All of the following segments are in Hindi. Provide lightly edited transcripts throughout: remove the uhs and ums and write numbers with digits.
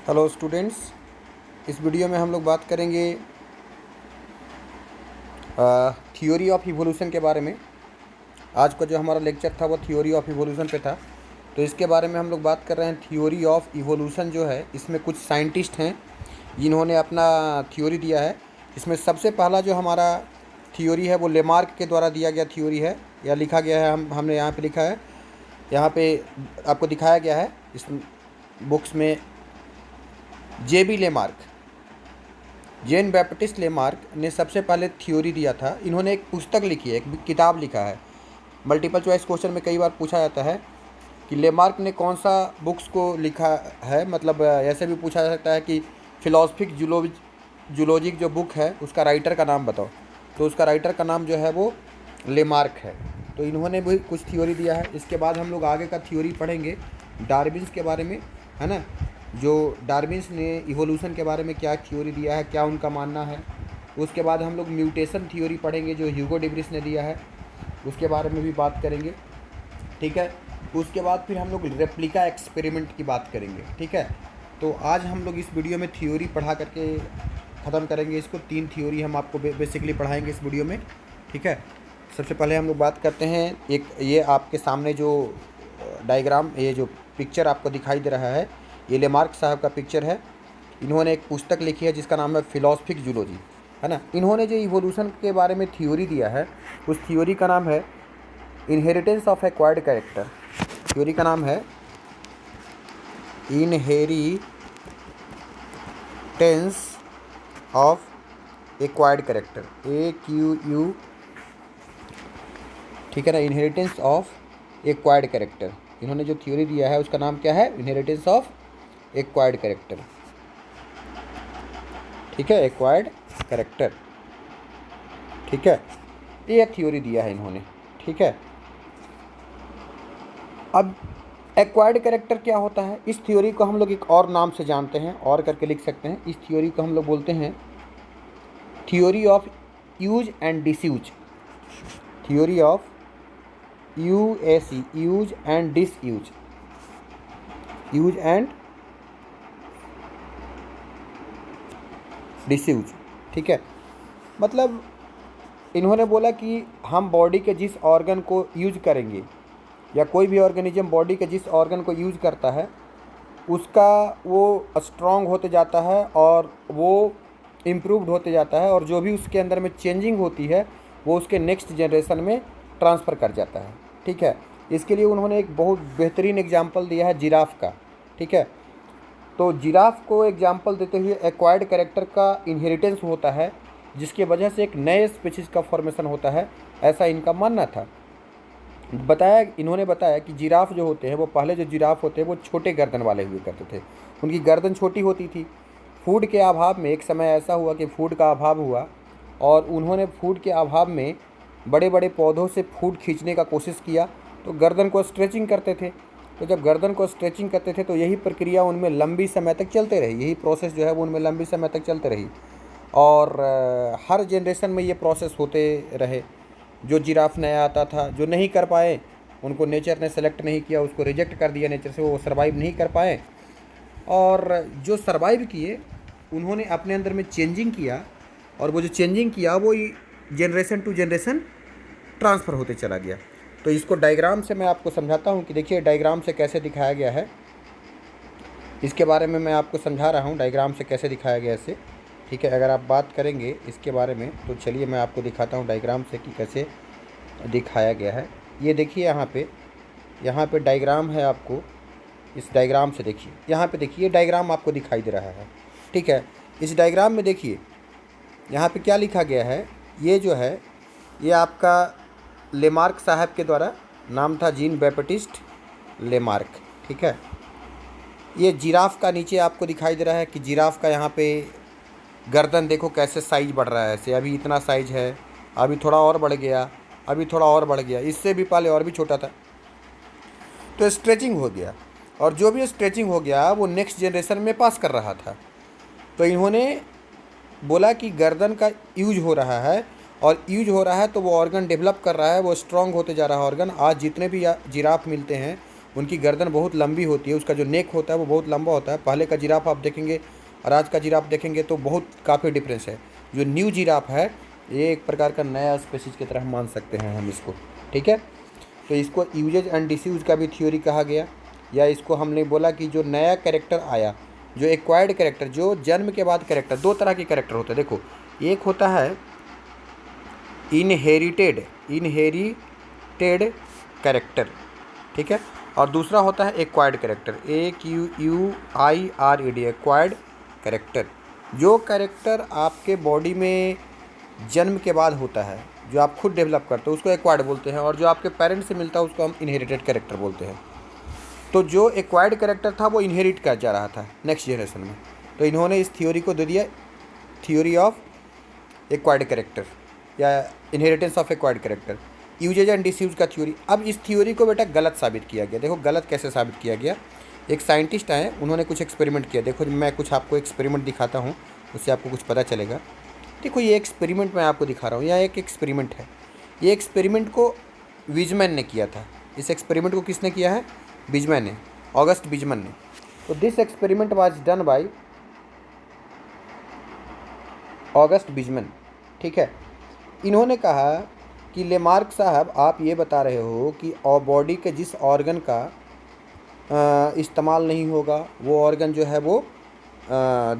Hello students. इस वीडियो में हम लोग बात करेंगे थ्योरी ऑफ इवोल्यूशन के बारे में। आज का जो हमारा लेक्चर था वो थ्योरी ऑफ इवोल्यूशन पे था, तो इसके बारे में हम लोग बात कर रहे हैं। थ्योरी ऑफ इवोल्यूशन जो है, इसमें कुछ साइंटिस्ट हैं जिन्होंने अपना थ्योरी दिया है। इसमें सबसे पहला जो हमारा थ्योरी है वो लेमार्क के द्वारा दिया गया थ्योरी है, या लिखा गया है। हमने यहाँ पे लिखा है, यहाँ पे आपको दिखाया गया है इस बुक्स में। जे लेमार्क, जेन बैप्टिस्ट लेमार्क ने सबसे पहले थ्योरी दिया था। इन्होंने एक पुस्तक लिखी है, एक किताब लिखा है। मल्टीपल चॉइस क्वेश्चन में कई बार पूछा जाता है कि लेमार्क ने कौन सा बुक्स को लिखा है। मतलब ऐसे भी पूछा जा सकता है कि फिलोसफिक जूलॉजिक जो बुक है उसका राइटर का नाम बताओ, तो उसका राइटर का नाम जो है वो लेमार्क है। तो इन्होंने भी कुछ थ्योरी दिया है। इसके बाद हम लोग आगे का थ्योरी पढ़ेंगे डार्विन्स के बारे में, है ना। जो डार्विन्स ने इवोल्यूशन के बारे में क्या थ्योरी दिया है, क्या उनका मानना है। उसके बाद हम लोग म्यूटेशन थ्योरी पढ़ेंगे जो ह्यूगो डिब्रिस ने दिया है, उसके बारे में भी बात करेंगे, ठीक है। उसके बाद फिर हम लोग रेप्लिका एक्सपेरिमेंट की बात करेंगे, ठीक है। तो आज हम लोग इस वीडियो में थ्योरी पढ़ा करके ख़त्म करेंगे इसको। 3 थ्योरी हम आपको बेसिकली पढ़ाएंगे इस वीडियो में, ठीक है। सबसे पहले हम लोग बात करते हैं, एक ये आपके सामने जो डायग्राम, ये जो पिक्चर आपको दिखाई दे रहा है, ये लेमार्क साहब का पिक्चर है। इन्होंने एक पुस्तक लिखी है जिसका नाम है फिलोसफिक जूलॉजी, है ना। इन्होंने जो इवोल्यूशन के बारे में थ्योरी दिया है, उस थ्योरी का नाम है inheritance of acquired character. Theory का नाम है inheritance of acquired character, AQU, ठीक है ना। इनहेरिटेंस ऑफ एक्वायर्ड कैरेक्टर, इन्होंने जो थ्योरी दिया है उसका नाम क्या है, इनहेरिटेंस ऑफ एक्वायर्ड कैरेक्टर, ठीक है। एक्वायर्ड कैरेक्टर, ठीक है। ये थ्योरी दिया है इन्होंने, ठीक है। अब एक्वायर्ड कैरेक्टर क्या होता है, इस थ्योरी को हम लोग एक और नाम से जानते हैं, और करके लिख सकते हैं। इस थ्योरी को हम लोग बोलते हैं theory of use and disuse. Theory of UAC, use and disuse, use and disuse, ठीक है। मतलब इन्होंने बोला कि हम बॉडी के जिस ऑर्गन को यूज करेंगे, या कोई भी ऑर्गेनिज्म बॉडी के जिस ऑर्गन को यूज करता है उसका वो स्ट्रॉन्ग होते जाता है और वो इम्प्रूव्ड होते जाता है, और जो भी उसके अंदर में चेंजिंग होती है वो उसके नेक्स्ट जनरेशन में ट्रांसफ़र कर जाता है, ठीक है। इसके लिए उन्होंने एक बहुत बेहतरीन एग्जाम्पल दिया है जिराफ का, ठीक है। तो जिराफ को एग्जाम्पल देते हुए एक्वायर्ड कैरेक्टर का इनहेरिटेंस होता है, जिसकी वजह से एक नए स्पीशीज़ का फॉर्मेशन होता है, ऐसा इनका मानना था। इन्होंने बताया कि जिराफ जो होते हैं, वो पहले जो जिराफ होते हैं वो छोटे गर्दन वाले हुए करते थे, उनकी गर्दन छोटी होती थी। फूड के अभाव में एक समय ऐसा हुआ कि फूड का अभाव हुआ, और उन्होंने फूड के अभाव में बड़े बड़े पौधों से फूड खींचने का कोशिश किया, तो गर्दन को स्ट्रेचिंग करते थे। तो जब गर्दन को स्ट्रेचिंग करते थे तो यही प्रक्रिया उनमें लंबी समय तक चलते रही, यही प्रोसेस जो है वो उनमें लंबी समय तक चलते रही, और हर जनरेशन में ये प्रोसेस होते रहे। जो जिराफ नया आता था, जो नहीं कर पाए, उनको नेचर ने सेलेक्ट नहीं किया, उसको रिजेक्ट कर दिया नेचर से, वो सर्वाइव नहीं कर पाए। और जो सर्वाइव किए उन्होंने अपने अंदर में चेंजिंग किया, और वो जो चेंजिंग किया वो जनरेशन टू जनरेशन ट्रांसफ़र होते चला गया। तो इसको डायग्राम से मैं आपको समझाता हूँ कि देखिए डायग्राम से कैसे दिखाया गया है, इसके बारे में मैं आपको समझा रहा हूँ डायग्राम से कैसे दिखाया गया इसे, ठीक है। अगर आप बात करेंगे इसके बारे में तो चलिए मैं आपको दिखाता हूँ डायग्राम से कि कैसे दिखाया गया है। ये देखिए यहाँ पे डायग्राम है, आपको इस डायग्राम से देखिए, यहाँ पे देखिए डायग्राम आपको दिखाई दे रहा है, ठीक है। इस डायग्राम में देखिए यहाँ पे क्या लिखा गया है। ये जो है ये आपका लेमार्क साहब के द्वारा, नाम था जीन बैप्टिस्ट लेमार्क, ठीक है। ये जिराफ का नीचे आपको दिखाई दे रहा है कि जिराफ का यहाँ पे गर्दन देखो कैसे साइज बढ़ रहा है, ऐसे अभी इतना साइज है, अभी थोड़ा और बढ़ गया, अभी थोड़ा और बढ़ गया, इससे भी पहले और भी छोटा था। तो स्ट्रेचिंग हो गया, और जो भी स्ट्रेचिंग हो गया वो नेक्स्ट जनरेशन में पास कर रहा था। तो इन्होंने बोला कि गर्दन का यूज हो रहा है, और यूज हो रहा है तो वो ऑर्गन डेवलप कर रहा है, वो स्ट्रांग होते जा रहा है ऑर्गन। आज जितने भी जिराफ मिलते हैं उनकी गर्दन बहुत लंबी होती है, उसका जो नेक होता है वो बहुत लंबा होता है। पहले का जिराफ आप देखेंगे और आज का जिराफ देखेंगे तो बहुत काफ़ी डिफरेंस है। जो न्यू जिराफ है ये एक प्रकार का नया स्पेसीज की तरह मान सकते हैं हम इसको, ठीक है। तो इसको यूजेज एंड डिसयूज का भी थ्योरी कहा गया, या इसको हमने बोला कि जो नया कैरेक्टर आया, जो एक्वायर्ड कैरेक्टर, जो जन्म के बाद कैरेक्टर, दो तरह के कैरेक्टर होते हैं। देखो, एक होता है इनहेरिटेड कैरेक्टर, ठीक है, और दूसरा होता है acquired character, AQUIRED, acquired character. जो कैरेक्टर आपके बॉडी में जन्म के बाद होता है, जो आप खुद डेवलप करते हो, उसको एक्वायर्ड बोलते हैं, और जो आपके पेरेंट्स से मिलता है उसको हम इनहेरिटेड कैरेक्टर बोलते हैं। तो जो एक्वायर्ड कैरेक्टर था वो इनहेरिट कर जा रहा था नेक्स्ट जनरेशन में, तो इन्होंने इस थ्योरी को दे दिया थ्योरी ऑफ एक्वायर्ड कैरेक्टर या inheritance of acquired character, uses and disuse का थ्योरी। अब इस थ्योरी को बेटा गलत साबित किया गया। देखो गलत कैसे साबित किया गया। एक साइंटिस्ट आए, उन्होंने कुछ एक्सपेरिमेंट किया। देखो मैं कुछ आपको एक्सपेरिमेंट दिखाता हूँ, उससे आपको कुछ पता चलेगा। देखो ये एक्सपेरिमेंट मैं आपको दिखा रहा हूँ, यह एक एक्सपेरिमेंट है। ये एक्सपेरिमेंट को विजमैन ने किया था। इस एक्सपेरिमेंट को किसने किया है? विजमैन ने, ऑगस्ट विजमैन ने। तो this experiment was done by August Weizmann, ठीक है। इन्होंने कहा कि लेमार्क साहब आप ये बता रहे हो कि बॉडी के जिस ऑर्गन का इस्तेमाल नहीं होगा वो ऑर्गन जो है वो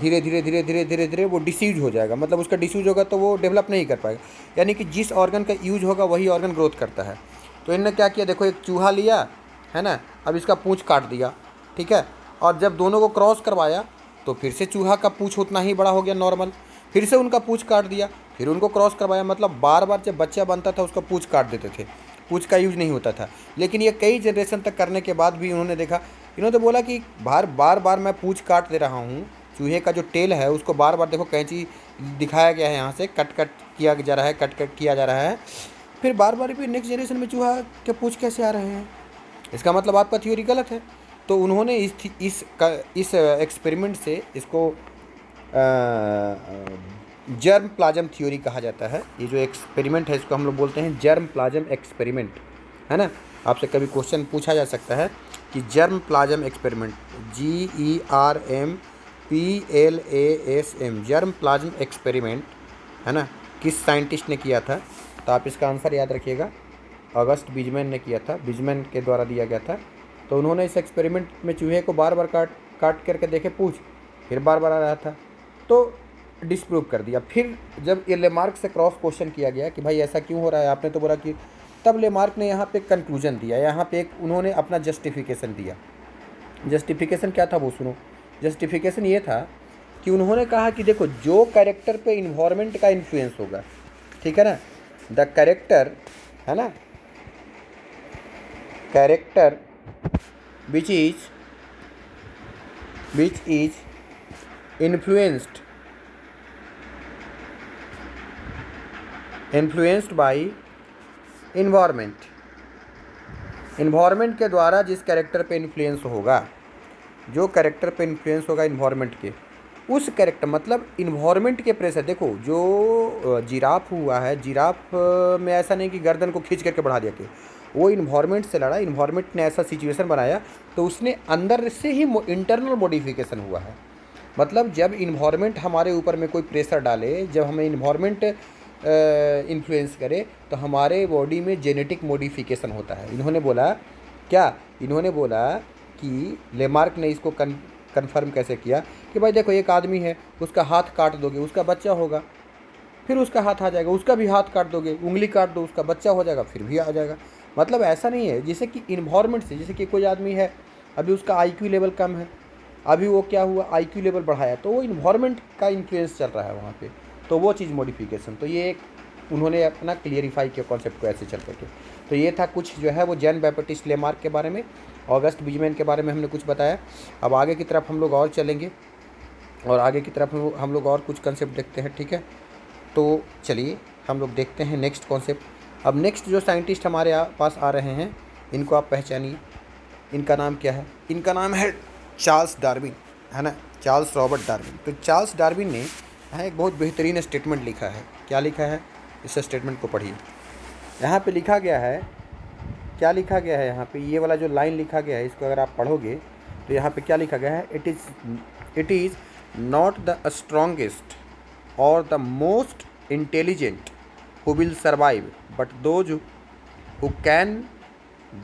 धीरे धीरे वो डिस्यूज हो जाएगा। मतलब उसका डिस्यूज होगा तो वो डेवलप नहीं कर पाएगा, यानी कि जिस ऑर्गन का यूज होगा वही ऑर्गन ग्रोथ करता है। तो इन्होंने क्या किया, देखो एक चूहा लिया है ना, अब इसका पूँछ काट दिया, ठीक है, और जब दोनों को क्रॉस करवाया तो फिर से चूहा का पूँछ उतना ही बड़ा हो गया नॉर्मल, फिर से उनका पूँछ काट दिया, फिर उनको क्रॉस करवाया। मतलब बार बार जब बच्चा बनता था उसका पूँछ काट देते थे, पूँछ का यूज नहीं होता था। लेकिन ये कई जनरेशन तक करने के बाद भी उन्होंने देखा, इन्होंने बोला कि बार बार मैं पूँछ काट दे रहा हूँ, चूहे का जो टेल है उसको बार बार देखो कैंची दिखाया गया है, यहाँ से कट किया जा रहा है, कट किया जा रहा है, फिर बार बार भी नेक्स्ट जनरेशन में चूहा के पूँछ कैसे आ रहे हैं? इसका मतलब आपका थ्योरी गलत है। तो उन्होंने इस एक्सपेरिमेंट से इसको जर्म प्लाज्म थ्योरी कहा जाता है। ये जो एक्सपेरिमेंट है इसको हम लोग बोलते हैं जर्म प्लाज्म एक्सपेरिमेंट, है ना। आपसे कभी क्वेश्चन पूछा जा सकता है कि germ plasm experiment, GERMPLASM, germ plasm experiment, है ना, किस साइंटिस्ट ने किया था? तो आप इसका आंसर याद रखिएगा, ऑगस्ट विजमैन ने किया था, विजमैन के द्वारा दिया गया था। तो उन्होंने इस एक्सपेरिमेंट में चूहे को बार बार काट करके देखे पूछ, फिर बार बार आ रहा था तो डिस्प्रूव कर दिया। फिर जब ये लेमार्क से क्रॉस क्वेश्चन किया गया कि भाई ऐसा क्यों हो रहा है, आपने तो बोला कि, तब लेमार्क ने यहाँ पे कंक्लूजन दिया, यहाँ पे एक उन्होंने अपना जस्टिफिकेशन दिया। जस्टिफिकेशन क्या था वो सुनो। जस्टिफिकेशन ये था कि उन्होंने कहा कि देखो जो कैरेक्टर पे इन्वायरमेंट का इन्फ्लुएंस होगा, ठीक है ना, द कैरेक्टर, है ना, character which is influenced by environment के द्वारा जिस कैरेक्टर पे इन्फ्लुएंस होगा, जो कैरेक्टर पे इन्फ्लुएंस होगा इन्वायरमेंट के, उस कैरेक्टर मतलब इन्वायरमेंट के प्रेशर। देखो जो जिराफ हुआ है, जिराफ में ऐसा नहीं कि गर्दन को खींच करके बढ़ा दिया कि वो इन्वायरमेंट से लड़ा, इन्वायरमेंट ने ऐसा सिचुएशन बनाया तो उसने अंदर से ही इंटरनल मॉडिफिकेशन हुआ है। मतलब जब इन्वायरमेंट हमारे ऊपर में कोई प्रेशर डाले, जब हमें इन्वायरमेंट इन्फ्लुएंस करे तो हमारे बॉडी में जेनेटिक मॉडिफिकेशन होता है। इन्होंने बोला क्या, इन्होंने बोला कि लेमार्क ने इसको कन्फर्म कैसे किया कि भाई देखो एक आदमी है, उसका हाथ काट दोगे उसका बच्चा होगा, फिर उसका हाथ आ जाएगा, उसका भी हाथ काट दोगे, उंगली काट दो उसका बच्चा हो जाएगा, फिर भी आ जाएगा। मतलब ऐसा नहीं है जैसे कि इन्वायरमेंट से, जैसे कि कोई आदमी है अभी उसका IQ लेवल कम है, अभी वो क्या हुआ IQ लेवल बढ़ाया तो वो इन्वायरमेंट का इन्फ्लुएंस चल रहा है वहाँ पे, तो वो चीज़ मॉडिफिकेशन। तो ये एक उन्होंने अपना क्लियरिफाई किया कॉन्सेप्ट को ऐसे चल करके। तो ये था कुछ जो है वो जॉन बैप्टिस्ट लेमार्क के बारे में, ऑगस्ट विजमैन के बारे में हमने कुछ बताया। अब आगे की तरफ हम लोग और चलेंगे और आगे की तरफ हम लोग और कुछ कंसेप्ट देखते हैं, ठीक है। तो चलिए हम लोग देखते हैं नेक्स्ट कॉन्सेप्ट। अब नेक्स्ट जो साइंटिस्ट हमारे पास आ रहे हैं इनको आप पहचानिए। इनका नाम क्या है? इनका नाम है चार्ल्स डार्विन, है ना, चार्ल्स रॉबर्ट डार्विन। तो चार्ल्स डार्विन ने यहाँ एक बहुत बेहतरीन स्टेटमेंट लिखा है। क्या लिखा है? इस स्टेटमेंट को पढ़िए। यहाँ पे लिखा गया है क्या लिखा गया है यहाँ पे, ये वाला जो लाइन लिखा गया है इसको अगर आप पढ़ोगे तो यहाँ पे क्या लिखा गया है, it is not the strongest और the most intelligent who will survive but those who can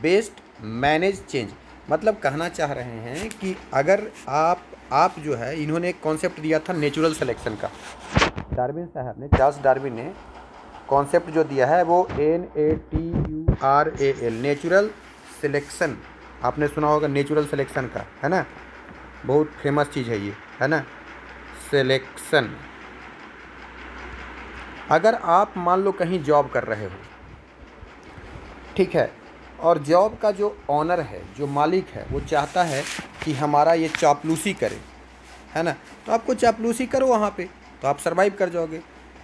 best manage change. मतलब कहना चाह रहे हैं कि अगर आप जो है, इन्होंने एक कॉन्सेप्ट दिया था नेचुरल सिलेक्शन का, डार्विन साहब ने, चार्ल्स डार्विन ने कॉन्सेप्ट जो दिया है वो NATURAL, नेचुरल सिलेक्शन। आपने सुना होगा नेचुरल सिलेक्शन का, है ना, बहुत फेमस चीज़ है ये, है ना, सिलेक्शन। अगर आप मान लो कहीं जॉब कर रहे हो, ठीक है, और जॉब का जो ऑनर है, जो मालिक है, वो चाहता है कि हमारा ये चापलूसी करे, है ना, तो आपको चापलूसी करो वहाँ पे, तो आप सरवाइव कर जाओगे।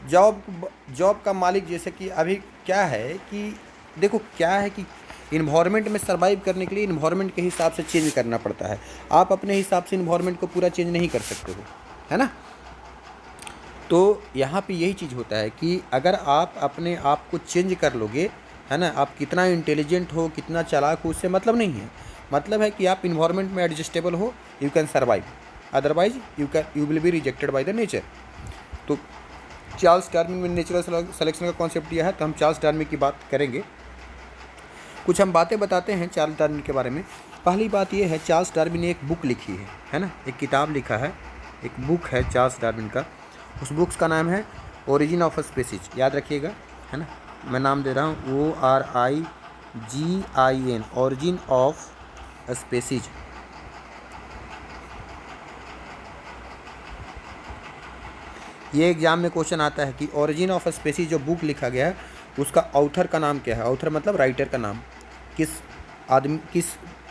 जॉब का मालिक, जैसे कि अभी क्या है कि देखो क्या है कि इन्वायरमेंट में सरवाइव करने के लिए इन्वायरमेंट के हिसाब से चेंज करना पड़ता है। आप अपने हिसाब से इन्वायरमेंट को पूरा चेंज नहीं कर सकते हो, है ना। तो यहाँ पे यही चीज़ होता है कि अगर आप अपने आप को चेंज कर लोगे, है ना, आप कितना इंटेलिजेंट हो, कितना चालाक हो, उससे मतलब नहीं है। मतलब है कि आप इन्वायरमेंट में एडजस्टेबल हो, you can survive, otherwise you will be rejected by the nature. तो चार्ल्स डार्विन ने नेचुरल सिलेक्शन का कॉन्सेप्ट दिया है, तो हम चार्ल्स डार्विन की बात करेंगे। कुछ हम बातें बताते हैं चार्ल्स डार्विन के बारे में। पहली बात ये है, चार्ल्स डार्विन ने एक बुक लिखी है ना, एक किताब लिखा है, एक बुक है चार्ल्स डार्विन का। उस बुक्स का नाम है ओरिजिन ऑफ स्पीसीज, याद रखिएगा, है ना, मैं नाम दे रहा हूँ ORIGIN, ओरिजिन ऑफ स्पीसीज। ये एग्जाम में क्वेश्चन आता है कि ओरिजिन ऑफ स्पीसीज जो बुक लिखा गया है उसका ऑथर का नाम क्या है। ऑथर मतलब राइटर का नाम, किस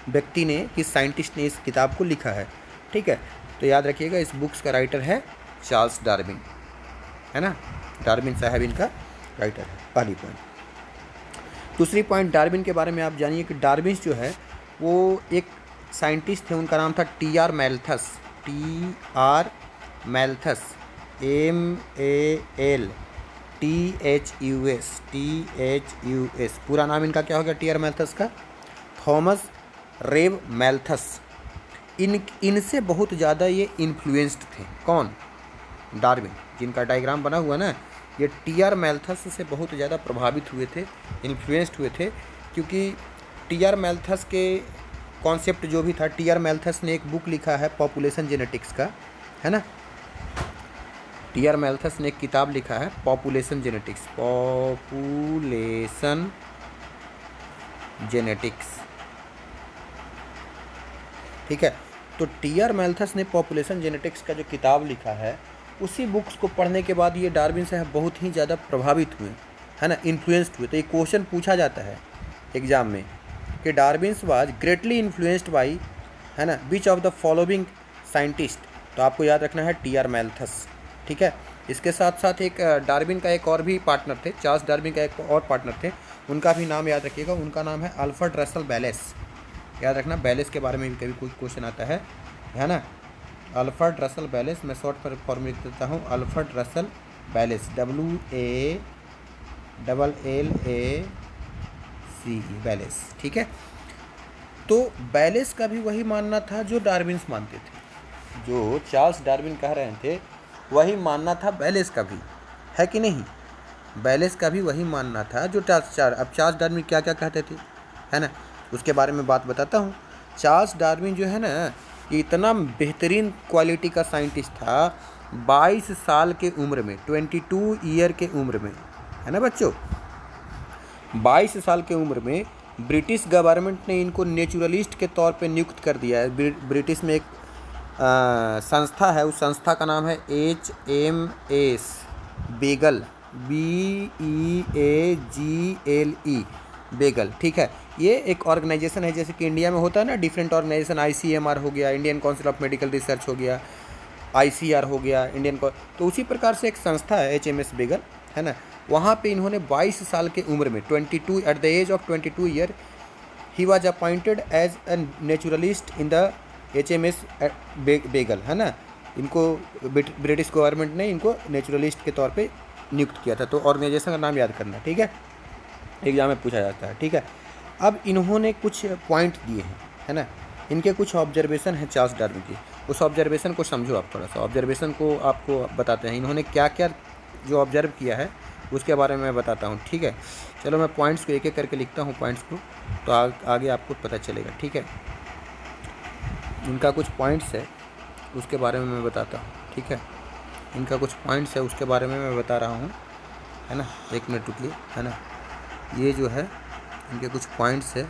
व्यक्ति ने, किस साइंटिस्ट ने इस किताब को लिखा है, ठीक है। तो याद रखिएगा, इस बुक्स का राइटर है चार्ल्स डार्विन, है ना, डार्विन साहब इनका राइटर है, पहली पॉइंट। दूसरी पॉइंट, डार्विन के बारे में आप जानिए कि डार्विन जो है वो एक साइंटिस्ट थे, उनका नाम था TR मैल्थस, TR मैल्थस, MALTHUS, पूरा नाम इनका क्या हो गया TR मैल्थस का, थॉमस रेव मैल्थस। इनसे बहुत ज़्यादा ये इन्फ्लुएंस्ड थे। कौन? डार्विन, जिनका डायग्राम बना हुआ ना, ये TR मैल्थस से बहुत ज़्यादा प्रभावित हुए थे, इन्फ्लुएंस्ड हुए थे, क्योंकि TR मैल्थस के कॉन्सेप्ट जो भी था, TR मैल्थस ने एक बुक लिखा है पॉपुलेशन जेनेटिक्स का, है ना, TR मैल्थस ने एक किताब लिखा है पॉपुलेशन जेनेटिक्स, पॉपुलेशन जेनेटिक्स, ठीक है। तो TR मैल्थस ने पॉपुलेशन जेनेटिक्स का जो किताब लिखा है, उसी बुक्स को पढ़ने के बाद ये डार्विन साहब बहुत ही ज़्यादा प्रभावित हुए, है ना, इन्फ्लुएंस्ड हुए। तो ये क्वेश्चन पूछा जाता है एग्जाम में कि Darwin was greatly influenced by, है ना, which of the following scientist. तो आपको याद रखना है TR मैल्थस, ठीक है। इसके साथ साथ एक डार्विन का एक और भी पार्टनर थे, चार्ल्स डार्विन का एक और पार्टनर थे, उनका भी नाम याद रखिएगा, उनका नाम है अल्फ्रेड रसल बेलेस। याद रखना, बेलेस के बारे में भी कभी कुछ क्वेश्चन आता है ना, अल्फ्रेड रसल बेलेस। मैं शॉर्ट फॉर्म लिख देता हूँ, अल्फ्रेड रसल बेलेस, WALLACE, बेलेस, ठीक है। तो बेलेस का भी वही मानना था जो डार्विन मानते थे, जो चार्ल्स डार्विन कह रहे थे वही मानना था बेलेस का भी, है कि नहीं। बेलेस का भी वही मानना था जो अब चार्ल्स डार्विन क्या क्या कहते थे, है ना, उसके बारे में बात बताता हूँ। चार्ल्स डार्विन जो है ना, ये इतना बेहतरीन क्वालिटी का साइंटिस्ट था, 22 साल के उम्र में, 22 ईयर के उम्र में, है ना बच्चों, 22 साल के उम्र में ब्रिटिश गवर्नमेंट ने इनको नेचुरलिस्ट के तौर पे नियुक्त कर दिया है। ब्रिटिश में एक संस्था है, उस संस्था का नाम है HMS बेगल, BEAGLE, बेगल, ठीक है। ये एक ऑर्गेनाइजेशन है, जैसे कि इंडिया में होता है ना डिफरेंट ऑर्गेनाइजेशन, ICMR हो गया, Indian council of medical research हो गया, ICR हो गया, तो उसी प्रकार से एक संस्था है HMS बेगल, है ना। वहाँ पे इन्होंने 22 साल के उम्र में, 22 at the age of 22 year, he was appointed as a naturalist in the HMS Beagle, है ना। इनको ब्रिटिश गवर्नमेंट ने इनको नेचुरलिस्ट के तौर पे नियुक्त किया था। तो ऑर्गेनाइजेशन का नाम याद करना, ठीक है, एग्जाम में पूछा जाता है, ठीक है। अब इन्होंने कुछ पॉइंट दिए हैं, है ना, इनके कुछ ऑब्जर्वेशन है चार्ल्स डार्विन की। उस ऑब्जर्वेशन को समझो आप, थोड़ा सा ऑब्जर्वेशन को आपको बताते हैं इन्होंने क्या क्या जो ऑब्जर्व किया है उसके बारे में मैं बताता हूँ, ठीक है। चलो मैं पॉइंट्स को एक एक करके लिखता हूँ पॉइंट्स को, तो आगे आपको पता चलेगा, ठीक है। इनका कुछ पॉइंट्स है उसके बारे में मैं बताता हूँ, ठीक है। इनका कुछ पॉइंट्स है उसके बारे में मैं बता रहा हूँ, है ना। एक मिनट रुकिए, है ना। ये जो है इनके कुछ पॉइंट्स है।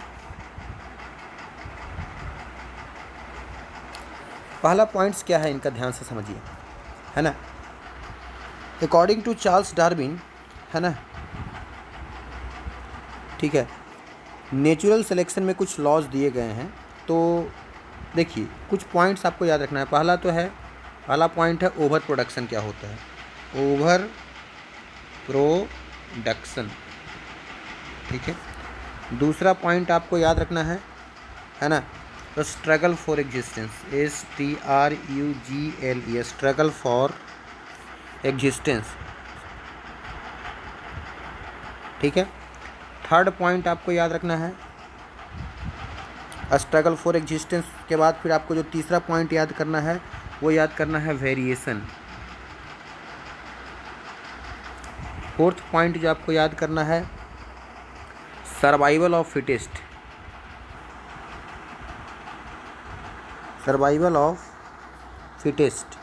पहला पॉइंट्स क्या है इनका, ध्यान से समझिए, है ना। अकॉर्डिंग टू चार्ल्स डार्विन, है ना, ठीक है, नेचुरल सिलेक्शन में कुछ लॉज दिए गए हैं। तो देखिए कुछ पॉइंट्स आपको याद रखना है। पहला पॉइंट है ओवर प्रोडक्शन क्या होता है, ओवर प्रोडक्शन, ठीक है। दूसरा पॉइंट आपको याद रखना है ना, तो struggle for existence, STRUGLE, struggle for existence, ठीक है। थर्ड पॉइंट आपको याद रखना है स्ट्रगल फॉर एग्जिस्टेंस के बाद फिर आपको जो तीसरा पॉइंट याद करना है वो याद करना है वेरिएशन। फोर्थ पॉइंट जो आपको याद करना है survival of fittest, survival of fittest,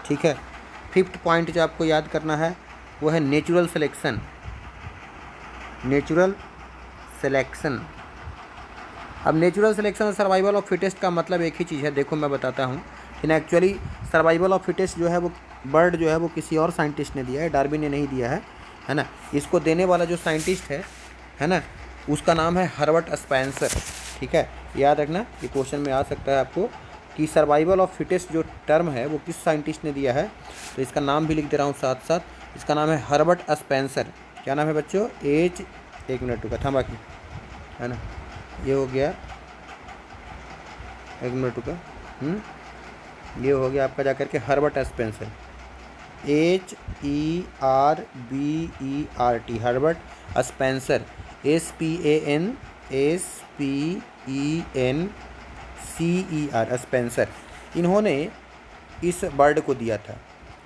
ठीक है। फिफ्थ पॉइंट जो आपको याद करना है वो है नेचुरल सिलेक्शन, नेचुरल सिलेक्शन। अब नेचुरल सिलेक्शन और सर्वाइवल ऑफ फिटेस्ट का मतलब एक ही चीज़ है। देखो मैं बताता हूँ, लेकिन एक्चुअली सर्वाइवल ऑफ फिटेस्ट जो है वो बर्ड जो है वो किसी और साइंटिस्ट ने दिया है, डार्विन ने नहीं दिया है ना। इसको देने वाला जो साइंटिस्ट है ना, उसका नाम है हर्बर्ट स्पेंसर, ठीक है। याद रखना, ये क्वेश्चन में आ सकता है आपको कि सर्वाइवल ऑफ फिटेस्ट जो टर्म है वो किस साइंटिस्ट ने दिया है। तो इसका नाम भी लिख दे रहा हूँ साथ साथ, इसका नाम है हर्बर्ट स्पेंसर। क्या नाम है बच्चों, एक मिनट रुका था बाकी, है ना। ये हो गया, एक मिनट रुका, ये हो गया आपका जाकर के Herbert Spencer, HERBERT, Herbert Spencer, SPENCER, Spencer. इन्होंने इस बर्ड को दिया था।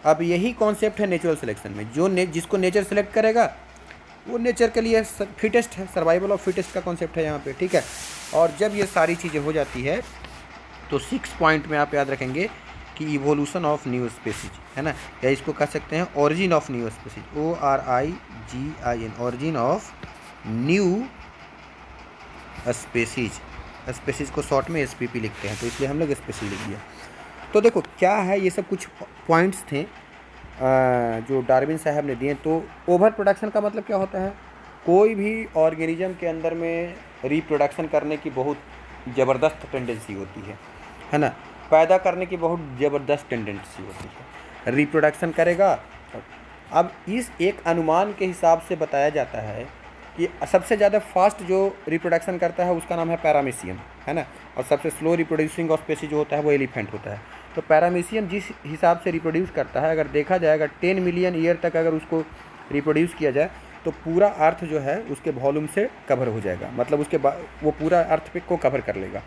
अब यही कॉन्सेप्ट है नेचुरल सिलेक्शन में, जिसको नेचर सेलेक्ट करेगा वो नेचर के लिए फिटेस्ट है, सर्वाइवल ऑफ फिटेस्ट का कॉन्सेप्ट है यहाँ पे, ठीक है। और जब ये सारी चीज़ें हो जाती है तो 6 पॉइंट में आप याद रखेंगे कि इवोल्यूशन ऑफ न्यू स्पीसीज, है ना, या इसको कह सकते हैं origin of new species, ORIGIN, origin of new species. Species को शॉर्ट में SPP लिखते हैं, तो इसलिए हम लोग स्पीसीज लिख दिया। तो देखो क्या है, ये सब कुछ पॉइंट्स थे जो डार्विन साहब ने दिए। तो ओवर प्रोडक्शन का मतलब क्या होता है, कोई भी ऑर्गेनिज्म के अंदर में रिप्रोडक्शन करने की बहुत ज़बरदस्त टेंडेंसी होती है ना, पैदा करने की बहुत ज़बरदस्त टेंडेंसी होती है, रिप्रोडक्शन करेगा। अब इस एक अनुमान के हिसाब से बताया जाता है कि सबसे ज़्यादा फास्ट जो रिप्रोडक्शन करता है उसका नाम है पैरामीशियम, है ना, और सबसे स्लो रिप्रोड्यूसिंग ऑफ स्पीसीज जो होता है वो एलिफेंट होता है। तो पैरामीशियम जिस हिसाब से रिप्रोड्यूस करता है, अगर देखा जाए, अगर 10 मिलियन ईयर तक अगर उसको रिप्रोड्यूस किया जाए तो पूरा अर्थ जो है उसके वॉल्यूम से कवर हो जाएगा, मतलब उसके वो पूरा अर्थ पे को कवर कर लेगा।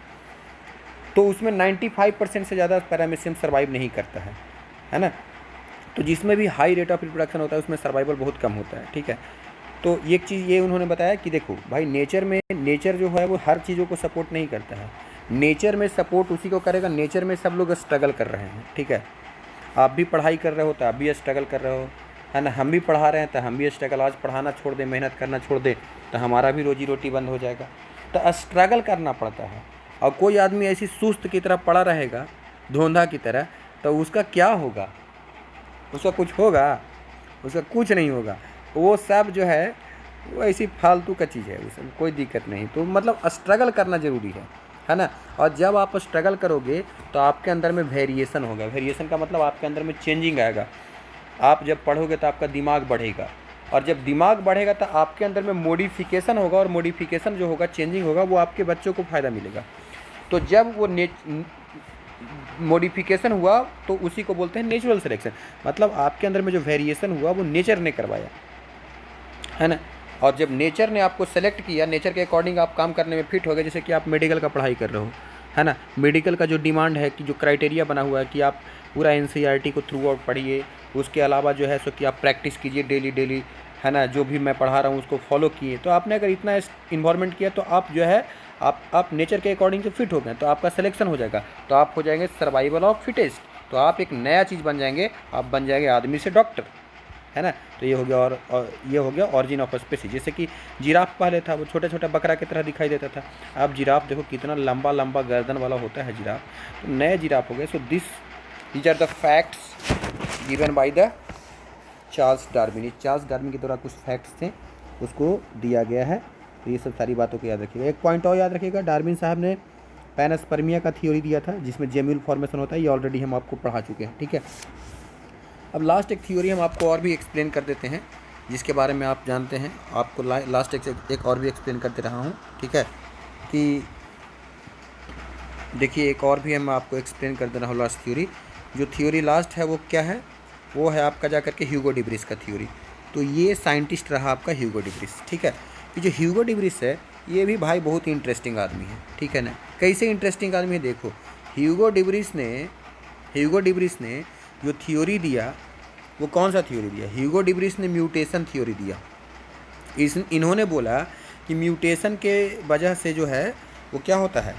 तो उसमें 95% से ज़्यादा पैरामीशियम सर्वाइव नहीं करता है ना। तो जिसमें भी हाई रेट ऑफ रिप्रोडक्शन होता है उसमें सर्वाइवल बहुत कम होता है, ठीक है। तो एक चीज़ ये उन्होंने बताया कि देखो भाई, नेचर जो है वो हर चीज़ों को सपोर्ट नहीं करता है, नेचर में सपोर्ट उसी को करेगा। नेचर में सब लोग स्ट्रगल कर रहे हैं, ठीक है। आप भी पढ़ाई कर रहे हो तो आप भी स्ट्रगल कर रहे हो, है ना। हम भी पढ़ा रहे हैं तो हम भी स्ट्रगल, आज पढ़ाना छोड़ दें, मेहनत करना छोड़ दें तो हमारा भी रोजी रोटी बंद हो जाएगा। तो स्ट्रगल करना पड़ता है। और कोई आदमी ऐसी सुस्त की तरह पड़ा रहेगा, धोंधा की तरह, तो उसका क्या होगा, उसका कुछ होगा, उसका कुछ नहीं होगा। वो सब जो है वो ऐसी फालतू का चीज़ है, उसमें कोई दिक्कत नहीं। तो मतलब स्ट्रगल करना ज़रूरी है ना। और जब आप स्ट्रगल करोगे तो आपके अंदर में वेरिएशन होगा। वेरिएशन का मतलब आपके अंदर में चेंजिंग आएगा। आप जब पढ़ोगे तो आपका दिमाग बढ़ेगा, और जब दिमाग बढ़ेगा तो आपके अंदर में मॉडिफिकेशन होगा, और मॉडिफिकेशन जो होगा, चेंजिंग होगा, वो आपके बच्चों को फ़ायदा मिलेगा। तो जब वो मॉडिफिकेशन हुआ तो उसी को बोलते हैं नेचुरल सिलेक्शन। मतलब आपके अंदर में जो वेरिएशन हुआ वो नेचर ने करवाया, है ना। और जब नेचर ने आपको सेलेक्ट किया, नेचर के अकॉर्डिंग आप काम करने में फिट हो गए, जैसे कि आप मेडिकल का पढ़ाई कर रहे हो, है ना, मेडिकल का जो डिमांड है कि जो क्राइटेरिया बना हुआ है कि आप पूरा एनसीईआरटी को थ्रू आउट पढ़िए, उसके अलावा जो है सो कि आप प्रैक्टिस कीजिए डेली डेली, है ना, जो भी मैं पढ़ा रहा हूँ उसको फॉलो किए, तो आपने अगर इतना इन्वॉल्वमेंट किया तो आप जो है आप नेचर के अकॉर्डिंग से फिट हो गए, तो आपका सिलेक्शन हो जाएगा, तो आप हो जाएंगे सर्वाइवल ऑफ फिटेस्ट, तो आप एक नया चीज़ बन जाएंगे, आप बन जाएंगे आदमी से डॉक्टर, है ना। तो ये हो गया, और ये हो गया ऑरिजिन ऑफ स्पीसीज। जैसे कि जिराफ पहले था, वो छोटा छोटा बकरा की तरह दिखाई देता था, अब जिराफ देखो कितना लंबा लंबा गर्दन वाला होता है जिराफ, तो नए जिराफ हो गए। So these are the facts given by the Charles Darwin. Charles Darwin के द्वारा कुछ फैक्ट्स थे, उसको दिया गया है, तो ये सब सारी बातों को याद रखिएगा। एक पॉइंट और याद रखिएगा, डार्विन साहब ने पैनस्पर्मिया का थ्योरी दिया था, जिसमें जेम्यूल फॉर्मेशन होता है, ये ऑलरेडी हम आपको पढ़ा चुके हैं, ठीक है। अब लास्ट एक थ्योरी हम आपको और भी एक्सप्लेन कर देते हैं, जिसके बारे में आप जानते हैं, आपको लास्ट एक और भी एक्सप्लेन करते रहा हूँ, ठीक है, कि देखिए एक और भी हम आपको एक्सप्लेन कर दे रहा हूँ लास्ट थ्योरी। जो थ्योरी लास्ट है वो क्या है, वो है आपका जा करके ह्यूगो डिब्रिस का थ्योरी। तो ये साइंटिस्ट रहा आपका ह्यूगो डिब्रिस, ठीक है। ये जो ह्यूगो डिब्रिस है, ये भी भाई बहुत ही इंटरेस्टिंग आदमी है, ठीक है ना। कैसे इंटरेस्टिंग आदमी है देखो, ह्यूगो डिब्रिस ने जो थ्योरी दिया वो कौन सा थ्योरी दिया, ह्यूगो डिब्रिस ने म्यूटेशन थ्योरी दिया। इन्होंने बोला कि म्यूटेशन के वजह से जो है वो क्या होता है,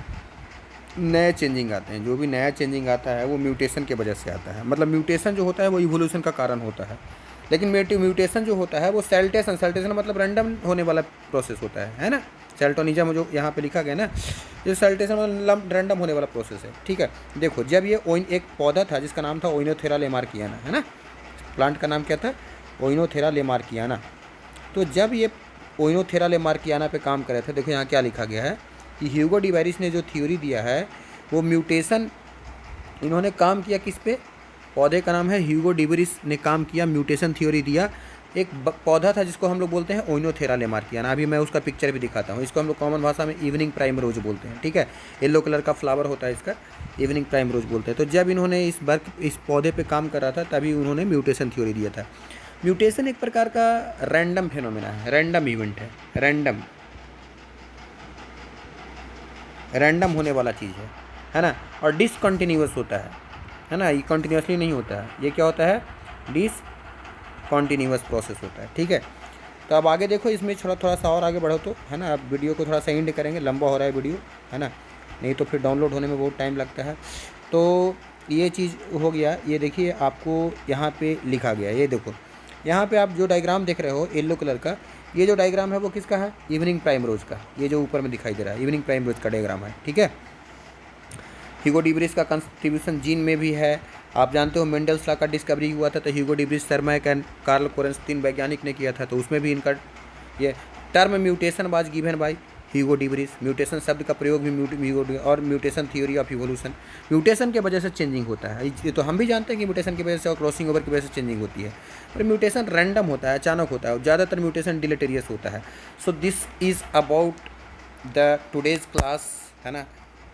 नए चेंजिंग आते हैं, जो भी नया चेंजिंग आता है वो म्यूटेशन के वजह से आता है। मतलब म्यूटेशन जो होता है वो इवोल्यूशन का कारण होता है, लेकिन म्यूटेशन जो होता है वो सेल्टेशन मतलब रैंडम होने वाला प्रोसेस होता है ना। सेल्टोनिज्म जो यहाँ पे लिखा गया ना, ये सेल्टेशन मतलब रैंडम होने वाला प्रोसेस है, ठीक है। देखो जब ये एक पौधा था जिसका नाम था ओइनोथेरा लेमार्कियाना, है ना, प्लांट का नाम क्या था, ओइनोथेरा लेमार्कियाना। तो जब ये ओइनोथेरा लेमार्कियाना पे काम कर रहे थे, देखो यहाँ क्या लिखा गया है कि ह्यूगो डिब्रिस ने जो थ्योरी दिया है वो म्यूटेशन, इन्होंने काम किया किस पे, पौधे का नाम है ह्यूगो डिब्रिस ने काम किया, म्यूटेशन थ्योरी दिया। एक पौधा था जिसको हम लोग बोलते हैं ओइनोथेरा लेमार्कियाना, अभी मैं उसका पिक्चर भी दिखाता हूँ। इसको हम लोग कॉमन भाषा में इवनिंग प्राइम रोज बोलते हैं, ठीक है। येलो कलर का फ्लावर होता है इसका, इवनिंग प्राइम रोज बोलते हैं। तो जब इन्होंने इस पौधे पे काम करा था तभी उन्होंने म्यूटेशन थ्योरी दिया था। म्यूटेशन एक प्रकार का रैंडम फिनोमेना है, रैंडम इवेंट है, रैंडम होने वाला चीज़ है ना, और डिसकंटिन्यूअस होता है ना, ये कंटिन्यूसली नहीं होता है, ये क्या होता है, डिसकंटिन्यूअस प्रोसेस होता है, ठीक है। तो अब आगे देखो, इसमें थोड़ा सा और आगे बढ़ो तो, है ना, अब वीडियो को थोड़ा सा एंड करेंगे, लंबा हो रहा है वीडियो, है ना, नहीं तो फिर डाउनलोड होने में बहुत टाइम लगता है। तो ये चीज़ हो गया। ये देखिए आपको यहाँ पे लिखा गया, ये देखो यहाँ पे आप जो डायग्राम देख रहे हो येलो कलर का, ये जो डायग्राम है वो किसका है, इवनिंग प्राइम रोज का, ये जो ऊपर में दिखाई दे रहा है इवनिंग प्राइम रोज का डायग्राम है, ठीक है। ह्यूगो डिब्रिस का कंट्रीब्यूशन जीन में भी है। आप जानते हो मेंडल्स लॉ का डिस्कवरी हुआ था तो ह्यूगो डिब्रिस, सरमैक एंड कार्ल कोरेंस 3 वैज्ञानिक ने किया था, तो उसमें भी इनका ये term mutation was given by Hugo debris. Mutation शब्द का प्रयोग भी और mutation theory of evolution, mutation के वजह से चेंजिंग होता है, ये तो हम भी जानते हैं कि म्यूटेशन की वजह से और क्रॉसिंग ओवर की वजह से चेंजिंग होती है, पर म्यूटेशन रैंडम होता है, अचानक होता है, और ज़्यादातर म्यूटेशन डिलेटेरियस होता है। So this is about the today's class, है ना।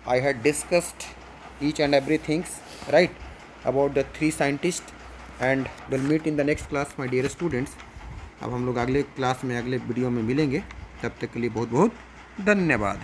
I had discussed each and every things right about the 3 scientists and we'll meet in the next class my dear students। अब हम लोग अगले क्लास में अगले वीडियो में मिलेंगे, तब तक के लिए बहुत बहुत धन्यवाद।